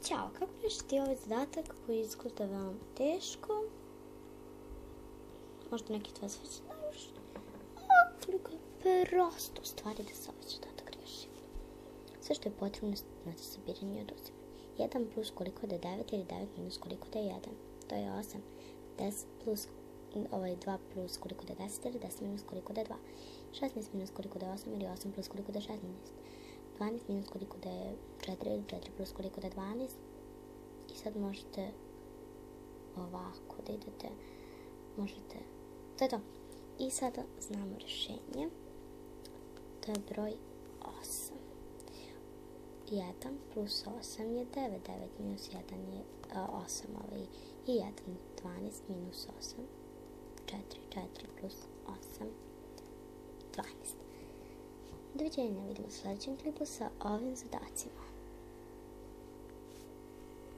Ćao, kako rešiti ovaj zadatak koji izgleda veoma teško? Možda neki od vas već znaju koliko je prosto u stvari da se ovaj zadatak reši. Sve što je potrebno znati sabiranje i oduzimanje. 1 plus koliko da je 9 ili 9 minus koliko da je 1. To je 8. 10 plus 2 plus koliko da je 10 ili 10 minus koliko da je 2. 16 minus koliko da je 8 ili 8 plus koliko da je 16. 12 minus koliko da je 4 ili 4 plus koliko da je 12. I sad možete ovako da idete. Možete. To je to. I sada znamo rešenje. To je broj 8. 1 plus 8 je 9. 9 minus 1 je 8. I 1. 12 minus 8. 4. 4 plus 8. 12. Doviđenja, vidimo u sljedećem klipu sa ovim zadacima.